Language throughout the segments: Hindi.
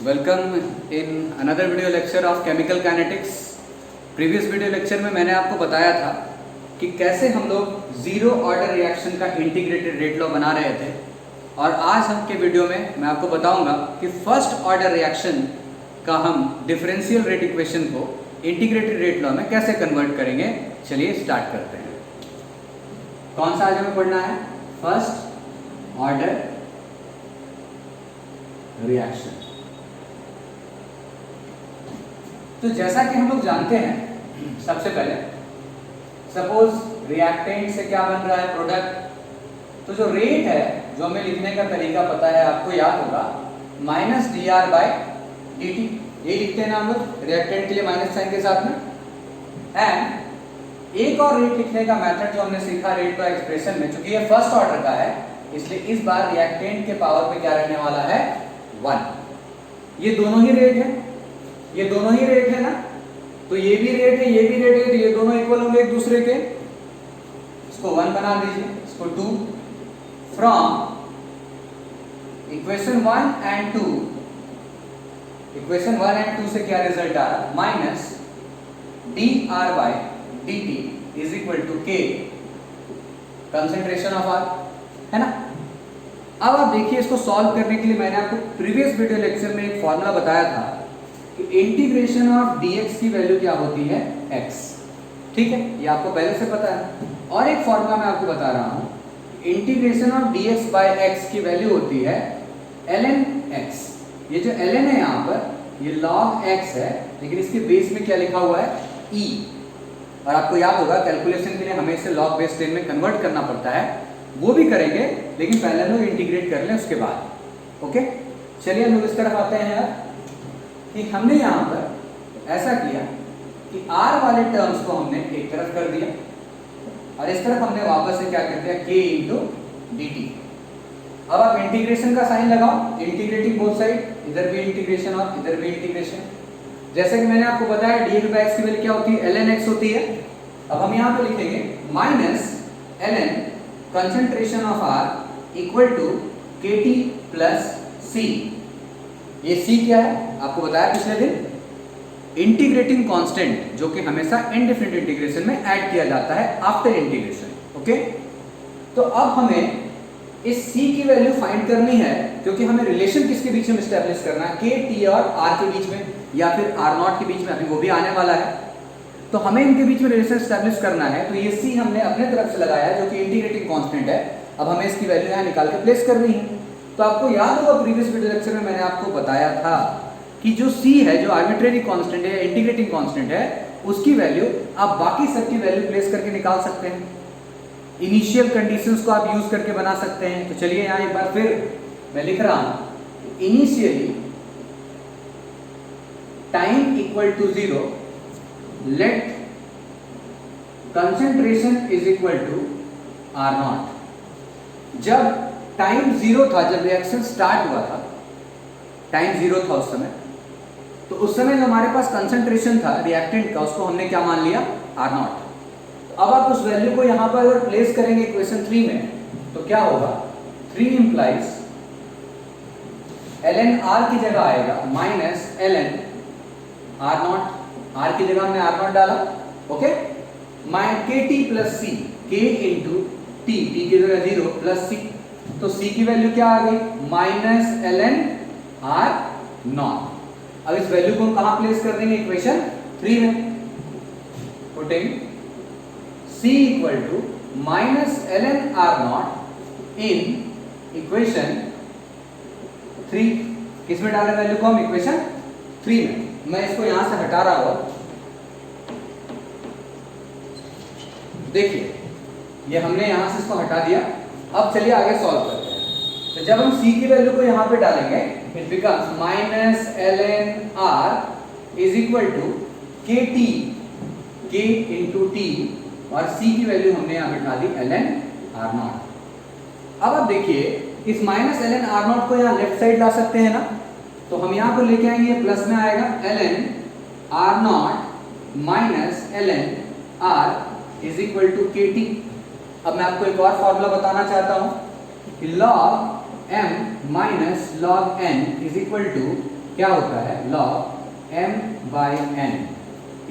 Welcome in another video lecture of chemical kinetics. Previous video lecture में मैंने आपको बताया था कि कैसे हम लोग जीरो ऑर्डर रिएक्शन का इंटीग्रेटेड रेट लॉ बना रहे थे, और आज हम के वीडियो में मैं आपको बताऊंगा कि फर्स्ट ऑर्डर रिएक्शन का हम डिफरेंशियल रेट इक्वेशन को इंटीग्रेटेड रेट लॉ में कैसे कन्वर्ट करेंगे। चलिए स्टार्ट करते हैं। कौन सा आज हमें पढ़ना है? First order reaction. तो जैसा कि हम लोग जानते हैं, सबसे पहले सपोज रिएक्टेंट से क्या बन रहा है, प्रोडक्ट। तो जो रेट है, जो हमें लिखने का तरीका पता है, आपको याद होगा minus D R by D T. ये लिखते हैं ना हम लोग रिएक्टेंट के लिए माइनस साइन के साथ में। एंड एक और रेट लिखने का मेथड जो हमने सीखा रेट का एक्सप्रेशन में, चूंकि ये फर्स्ट ऑर्डर का है इसलिए इस बार रिएक्टेंट के पावर पे क्या रहने वाला है, 1। ये दोनों ही रेट है, ये दोनों ही रेट है ना, तो ये भी रेट है, ये भी रेट है, तो ये दोनों इक्वल होंगे एक दूसरे के। इसको 1 बना दीजिए, इसको 2। From equation 1 and 2, equation 1 and 2 से क्या रिजल्ट आ रहा, minus D R by D T is equal to K concentration of R, है ना। अब आप देखिए, इसको सॉल्व करने के लिए मैंने आपको प्रीवियस वीडियो लेक्चर में एक फॉर्मूला बताया था कि इंटीग्रेशन ऑफ dx की वैल्यू क्या होती है, x। ठीक है, ये आपको पहले से पता है। और एक फॉर्मूला मैं आपको बता रहा हूं, integration of dx by x की वैल्यू होती है ln x। ये जो ln है यहाँ पर, ये log x है, लेकिन इसके बेस में क्या लिखा हुआ है, e। और आपको याद होगा कैलकुलेशन के लिए हमें इसे log बेस 10 में कन्वर्ट करना पड़ता है, वो भी करेंगे, लेकिन पहले हम लोग इंटीग्रेट कर लें उसके बाद। ओके, चलिए हम लोग इस तरफ आते हैं यार, कि हमने यहाँ पर ऐसा किया कि r वाले टर्म्स को हमने एक तरफ कर दिया और इस तरफ हमने वापस से क्या कर दिया, k इंटू डी टी। अब आप इंटीग्रेशन का साइन लगाओ, इंटीग्रेटिंग बोथ साइड, इधर भी इंटीग्रेशन और इधर भी इंटीग्रेशन। जैसे कि मैंने आपको बताया dx बाय x की वैल्यू क्या होती है, ln x होती है। अब हम यहाँ पे लिखेंगे minus ln concentration of r equal to kt plus c। ये c क्या है, आपको बताया पिछले दिन, इंटीग्रेटिंग कांस्टेंट, जो कि हमेशा इनडेफिनिट इंटीग्रेशन में ऐड किया जाता है आफ्टर इंटीग्रेशन। ओके, तो अब हमें इस c की वैल्यू फाइंड करनी है, क्योंकि हमें रिलेशन किसके बीच में एस्टेब्लिश करना है, k t और r के बीच में, या फिर r नॉट के बीच में, अभी वो भी आने वाला है। तो हमें इनके बीच में रिलेशन एस्टेब्लिश करना है। तो ये c हमने अपने तरफ से लगाया, जो कि इंटीग्रेटिंग कांस्टेंट है। अब हमें इसकी वैल्यू यहाँ निकाल के प्लेस करनी है। तो आपको याद होगा प्रीवियस वीडियो लेक्चर में मैंने आपको बताया था कि जो c है, जो आर्बिट्रेरी कांस्टेंट है, इंटीग्रेटिंग कांस्टेंट है, उसकी वैल्यू आप बाकी सब की वैल्यू प्लेस करके निकाल सकते हैं। इनिशियल कंडीशंस को आप यूज करके बना सकते हैं। तो चलिए यहाँ एक बार फिर मैं लिख रहा हूं, initially time equal to 0, let concentration is equal to R not. जब टाइम 0 था, जब रिएक्शन स्टार्ट हुआ था, टाइम 0 था उस समय, तो उस समय जो हमारे पास कंसंट्रेशन था रिएक्टेंट का, उसको हमने क्या मान लिया, आर नॉट। तो अब आप उस वैल्यू को यहां पर अगर प्लेस करेंगे इक्वेशन 3 में, तो क्या होगा, 3 इंप्लाइज ln r की जगह आएगा minus ln r not, r की जगह हमने r नॉट डाला। Okay, kt plus c, k into t, t की जगह 0 प्लस c। तो c की वैल्यू क्या आ गई, माइनस ln r नॉट। अब इस वैल्यू को हम कहां प्लेस कर देंगे, इक्वेशन 3 में। Putting c equal to minus ln r not in equation 3। किस में डालें वैल्यू को हम, इक्वेशन 3 में। मैं इसको यहां से हटा रहा हूं, देखिए ये हमने यहां से इसको हटा दिया। अब चलिए आगे सॉल्व करते हैं। तो जब हम c की वैल्यू को यहां पे डालेंगे, it becomes minus ln r is equal to kt, k into t, और c की वैल्यू हमने यहां पे डाल दी ln r नॉट। अब आप देखिए, इस माइनस ln r नॉट को यहां लेफ्ट साइड ला सकते हैं ना, तो हम यहां पर लेके आएंगे, प्लस में आएगा ln r not minus ln r is equal to kt। अब मैं आपको एक और फॉर्मूला बताना चाहता हूं कि log m minus log n is equal to क्या होता है log m बाई n।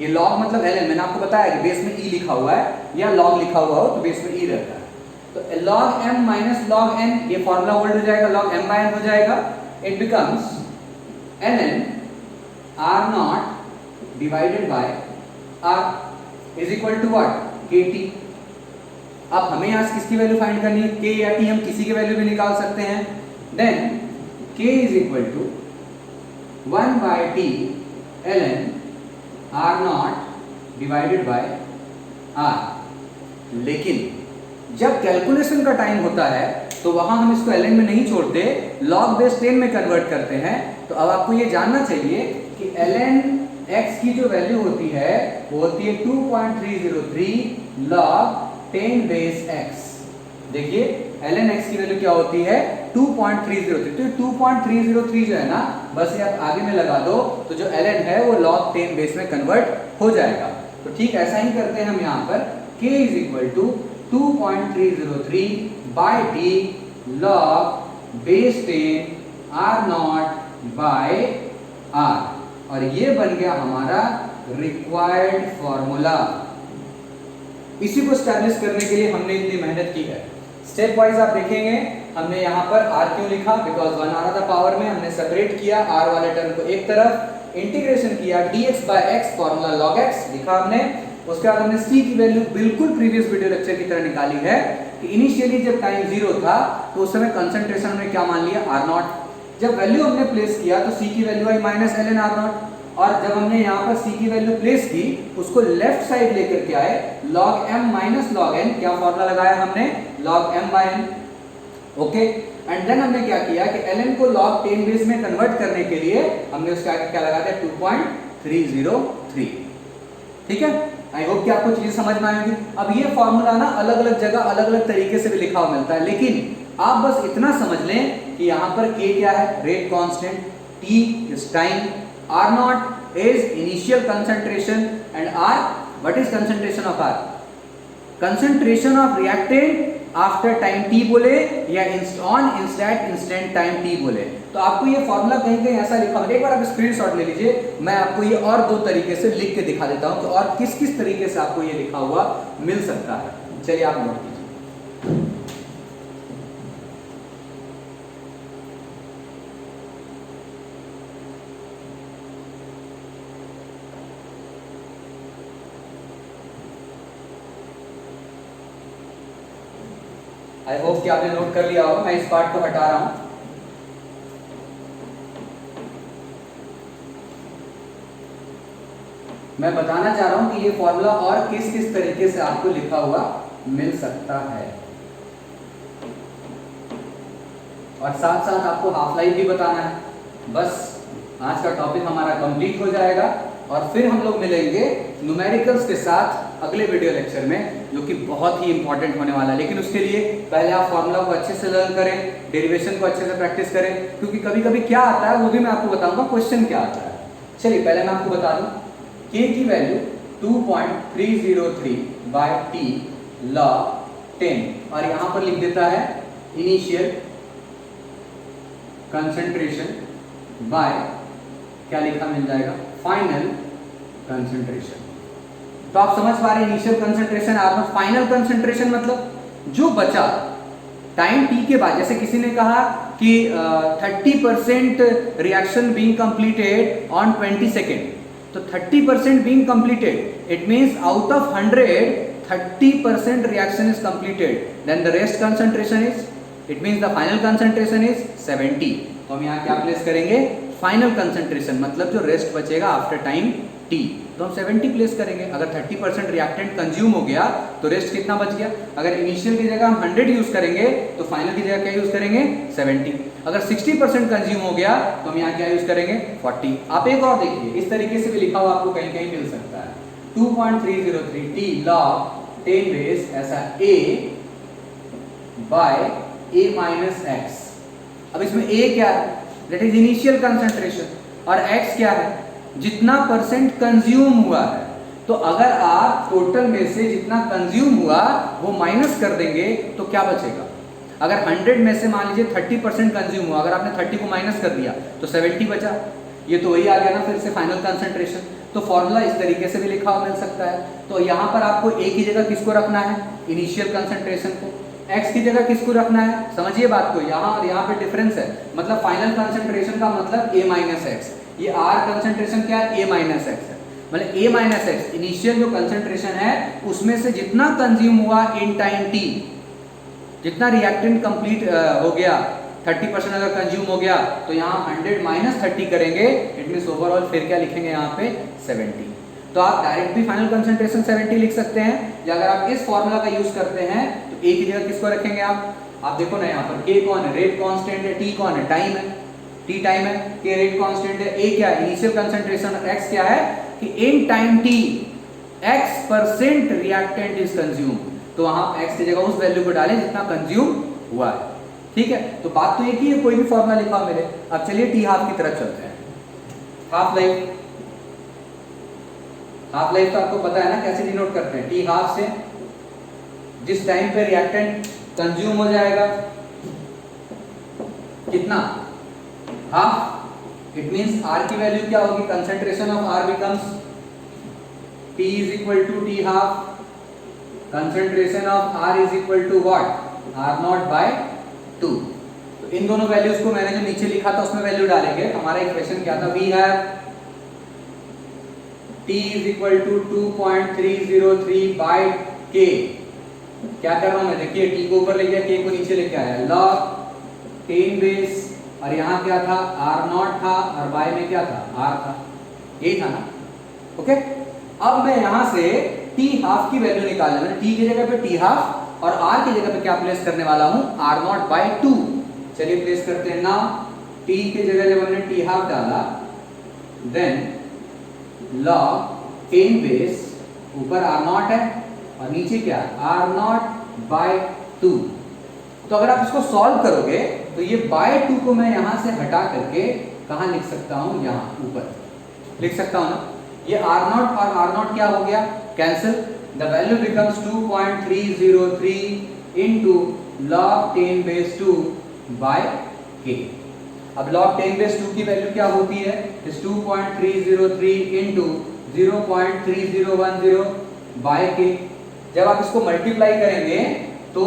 ये log मतलब ln, मैंने आपको बताया कि बेस में e लिखा हुआ है या log लिखा हुआ हो तो बेस में e रहता है। तो log m minus log n, ये फॉर्मूला होल्ड हो जाएगा, log m बाई n हो जाएगा। It becomes ln r not divided by r is equal to what, kt। अब हमें यहाँ किसकी वैल्यू फाइंड करनी है, k या t, हम किसी की वैल्यू भी निकाल सकते हैं। Then k is equal to 1 by t ln r not divided by r। लेकिन जब कैलकुलेशन का टाइम होता है तो वहां हम इसको ln में नहीं छोड़ते, log बेस 10 में कन्वर्ट करते हैं। तो अब आपको ये जानना चाहिए कि ln x की जो वैल्यू होती है वो होती है 2.303 log 10 बेस x। देखिए ln x की वैल्यू क्या होती है 2.303। तो 2.303 जो है ना, बस ये आप आगे में लगा दो तो जो ln है वो log 10 बेस में कन्वर्ट हो जाएगा। तो ठीक ऐसा ही करते हैं हम यहाँ पर, k is equal to 2.303 by t log base 10 r not by r, और ये बन गया हमारा रिक्वायर्ड फॉर्मूला। इसी को स्टैब्लिश करने के लिए हमने इतनी मेहनत की है। स्टेप वाइज आप देखेंगे, हमने यहाँ पर r क्यों लिखा, बिकॉज 1 आ रहा था पावर में, हमने सेपरेट किया r वाले टर्म को एक तरफ, इंटीग्रेशन किया dx by x, formula log x लिखा हमने। उसके बाद हमने c की वैल्यू बिल्कुल प्रीवियस वीडियो लेक्चर की तरह निकाली है कि इनिशियली जब टाइम 0 था तो उस समय कंसंट्रेशन हमने क्या मान लिया, r नॉट। जब वैल्यू हमने प्लेस किया तो c की value I minus ln r not, और जब हमने यहाँ पर c की वैल्यू प्लेस की उसको लेफ्ट साइड लेकर के आए, log m minus log n, क्या फॉर्मूला लगाया हमने, log m by n। Okay, and then हमने क्या किया कि ln को log 10 बेस में कन्वर्ट करने के लिए हमने उसके आगे क्या लगा दिया 2.303। ठीक है, आई होप कि आपको चीजें समझ में आएंगी। अब ये फॉर्मूला ना अलग अलग जगह अलग अलग तरीके से भी लिखा हुआ मिलता है, लेकिन आप बस इतना समझ लें कि यहाँ पर k क्या है, rate constant, t is time, r not is initial concentration, and r what is concentration of r, concentration of reactant after time t बोले या ऑन इंस्टेंट टाइम t बोले। तो आपको ये फॉर्मूला कहीं कहीं ऐसा लिखा होगा, एक बार आप स्क्रीनशॉट ले लीजिए, मैं आपको ये और दो तरीके से लिख के दिखा देता हूं कि और किस किस तरीके से आपको ये लिखा हुआ मिल सकता है। चलिए आप नोट कीजिए। आई होप कि आपने नोट कर लिया होगा, मैं इस पार्ट को हटा रहा हूं। मैं बताना चाह रहा हूं कि ये फॉर्मूला और किस किस तरीके से आपको लिखा हुआ मिल सकता है, और साथ साथ आपको हाफ लाइफ भी बताना है। बस आज का टॉपिक हमारा कंप्लीट हो जाएगा और फिर हम लोग मिलेंगे न्यूमेरिकल्स के साथ अगले वीडियो लेक्चर में, जो कि बहुत ही इंपॉर्टेंट होने वाला है। लेकिन उसके लिए पहले आप फॉर्मूला को अच्छे से लर्न करें, डेरिवेशन को अच्छे से प्रैक्टिस करें, क्योंकि कभी कभी क्या आता है वो भी मैं आपको बताऊंगा, क्वेश्चन क्या आता है। चलिए पहले मैं आपको बता दूं, k की वैल्यू 2.303 बाय t log 10, और यहां पर लिख देता है इनिशियल कंसंट्रेशन बाय, क्या लिखा मिल जाएगा, फाइनल कंसंट्रेशन। तो आप समझ पा रहे हैं, इनिशियल कंसंट्रेशन और फाइनल कंसंट्रेशन मतलब जो बचा टाइम t के बाद, जैसे किसी ने कहा कि 30% reaction being completed on 20 second, तो 30% being completed, it means out of 100 30% reaction is completed, then the rest concentration is, it means the final concentration is 70। तो हम यहाँ क्या प्लेस करेंगे, फाइनल कंसंट्रेशन मतलब जो रेस्ट बचेगा आफ्टर टाइम t, तो हम 70 प्लेस करेंगे। अगर 30% रिएक्टेंट कंज्यूम हो गया तो रेस्ट कितना बच गया। अगर इनिशियल की जगह हम 100 यूज करेंगे तो फाइनल की जगह क्या यूज करेंगे, 70। अगर 60% कंज्यूम हो गया तो हम यहाँ क्या यूज करेंगे, 40। आप एक और देखिए, इस तरीके से भी लिखा हुआ आपको कहीं कहीं मिल सकता है, 2.303 t log 10 बेस ऐसा a by a minus x। अब इसमें a क्या है, दैट इज इनिशियल कंसंट्रेशन, और x क्या है, जितना परसेंट कंज्यूम हुआ है। तो अगर आप टोटल में से जितना कंज्यूम हुआ वो माइनस कर देंगे तो क्या बचेगा। अगर 100 में से मान लीजिए 30% कंज्यूम हुआ, अगर आपने 30 को माइनस कर दिया तो 70 बचा। ये तो वही आ गया ना फिर से फाइनल कंसंट्रेशन। तो फॉर्मूला इस तरीके से भी लिखा हुआ मिल सकता है। तो यहाँ पर आपको ए की जगह किसको रखना है, इनिशियल कंसंट्रेशन को, एक्स की जगह किसको रखना है, समझिए बात को, यहाँ और यहाँ पे डिफरेंस है। मतलब फाइनल कंसंट्रेशन का मतलब ए माइनस एक्स, ये आर कंसंट्रेशन क्या है, ए माइनस एक्स है। मतलब ए माइनस एक्स इनिशियल जो कंसंट्रेशन है उसमें से जितना कंज्यूम हुआ इन टाइम टी, जितना रिएक्टेंट कंप्लीट हो गया, 30% अगर कंज्यूम हो गया तो यहाँ 100 माइनस 30 करेंगे, इट मींस ओवरऑल फिर क्या लिखेंगे यहाँ पे 70। तो आप डायरेक्ट भी फाइनल कंसंट्रेशन 70 लिख सकते हैं, या अगर आप इस फॉर्मूला का यूज करते हैं तो ए की जगह किसको रखेंगे आप देखो ना यहाँ पर के कौन है, रेट कांस्टेंट है, टी कौन है, टाइम है, टी टाइम है, के रेट कांस्टेंट है, ए क्या है इनिशियल कंसंट्रेशन, एक्स क्या है कि in time T x% reactant is consume. तो वहां x की जगह उस वैल्यू को डालें जितना कंज्यूम हुआ है। ठीक है, तो बात तो एक ही है, कोई भी फॉर्मूला लिखा हो मेरे। अब चलिए टी हाफ की तरफ चलते हैं। हाफ लाइफ, हाफ लाइफ तो आपको पता है ना कैसे डिनोट करते हैं, टी हाफ से जिस टाइम पे रिएक्टेंट कंज्यूम हो जाएगा कितना, हाफ, इट मींस आर की वैल्यू क्या होगी, concentration of R becomes T is equal to T half, concentration of R is equal to what, R naught by 2। तो इन दोनों वैल्यूज को मैंने जो नीचे लिखा था उसमें वैल्यू डालेंगे। हमारा इक्वेशन क्या था, we have T is equal to 2.303 by K। क्या कर रहा हूं मैं, देखिए T को ऊपर ले गया, K को नीचे लेके आया, log 10 बेस, और यहाँ क्या था R naught था, और by में क्या था R था, यही था ना। ओके, अब मैं यहां से टी हाफ की वैल्यू निकालना, मैंने टी की जगह पे टी हाफ और आर की जगह पे क्या प्लेस करने वाला हूं, आर नॉट बाई 2। चलिए प्लेस करते हैं ना, टी की जगह जब हमने टी हाफ डाला, देन लॉग 10 बेस, ऊपर आर नॉट है और नीचे क्या आर नॉट बाई 2। तो अगर आप इसको सॉल्व करोगे तो ये बाय 2 को मैं यहां से हटा करके कहां लिख सकता हूं, यहां ऊपर लिख सकता हूं ना। ये R नॉट और R नॉट क्या हो गया, cancel, the value becomes 2.303 into log 10 base 2 by K। अब log 10 बेस 2 की वैल्यू क्या होती है, इस 2.303 इनटू 0.3010 बाय K। जब आप इसको मल्टीप्लाई करेंगे तो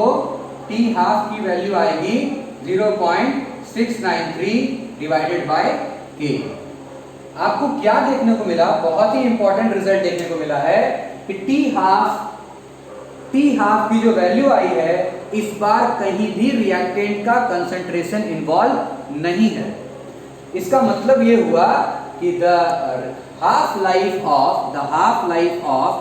T हाफ की वैल्यू आएगी 0.693 डिवाइडेड बाय K। आपको क्या देखने को मिला, बहुत ही इंपॉर्टेंट रिजल्ट देखने को मिला है कि टी हाफ की जो वैल्यू आई है इस बार कहीं भी रिएक्टेंट का कंसंट्रेशन इन्वॉल्व नहीं है। इसका मतलब ये हुआ कि the half life of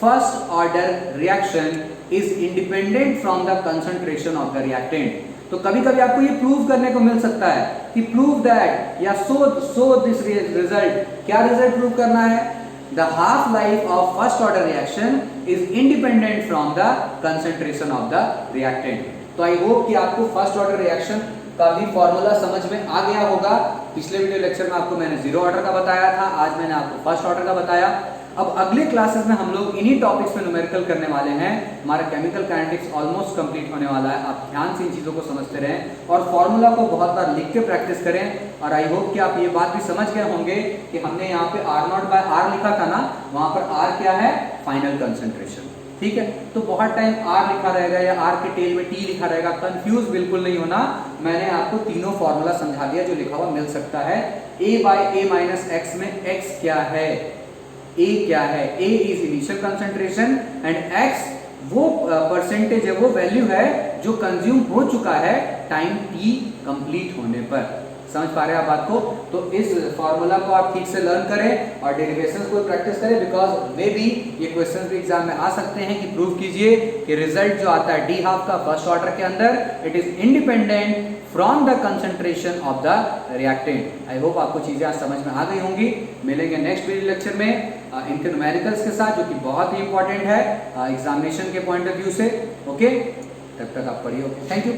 first order reaction is independent from the concentration of the reactant. तो कभी कभी आपको ये प्रूव करने को मिल सकता है कि प्रूव दैट या सो दिस रिजल्ट, क्या रिजल्ट प्रूव करना है, the half life of first order reaction is independent from the concentration of the reactant. तो आई होप कि आपको फर्स्ट ऑर्डर रिएक्शन का भी फॉर्मूला समझ में आ गया होगा। पिछले वीडियो लेक्चर में आपको मैंने जीरो ऑर्डर का बताया था, आज मैंने आपको फर्स्ट ऑर्डर का बताया। अब अगले क्लासेस में हम लोग इन्हीं टॉपिक्स पे न्यूमेरिकल करने वाले हैं। हमारा केमिकल काइनेटिक्स ऑलमोस्ट कंप्लीट होने वाला है। आप ध्यान से इन चीज़ों को समझते रहें और फॉर्मूला को बहुत बार लिख के प्रैक्टिस करें। और आई होप कि आप ये बात भी समझ गए होंगे कि हमने यहाँ पे R नॉट बाय R लिखा था ना, वहाँ पर R क्या है, फाइनल कंसंट्रेशन। ठीक है, तो बहुत टाइम R लिखा रहेगा या R के टेल में T लिखा रहेगा, कंफ्यूज बिल्कुल नहीं होना। मैंने आपको तीनों फॉर्मूला समझा दिया जो लिखा हुआ मिल सकता है। A by A minus X में x क्या है, A क्या है, A is initial concentration and X वो परसेंटेज है, वो वैल्यू है जो कंज्यूम हो चुका है टाइम T कंप्लीट होने पर। समझ पा रहे हैं आप बात को? तो इस फॉर्मूला को आप ठीक से लर्न करें और डेरिवेशंस को प्रैक्टिस करें, बिकॉज मे बी ये क्वेश्चंस भी एग्जाम में आ सकते हैं कि प्रूव कीजिए कि रिजल्ट जो आता है डी हाफ का फर्स्ट ऑर्डर के अंदर, it is independent from the concentration of the reactant. I hope आपको चीजें आज समझ में आ गई होंगी। मिलेंगे नेक्स्ट वीडियो लेक्चर में इनके न्यूमेरिकल्स के साथ, जो कि बहुत ही इंपॉर्टेंट है एग्जामिनेशन के पॉइंट ऑफ व्यू से। ओके, तब तक आप पढ़िए। Thank you.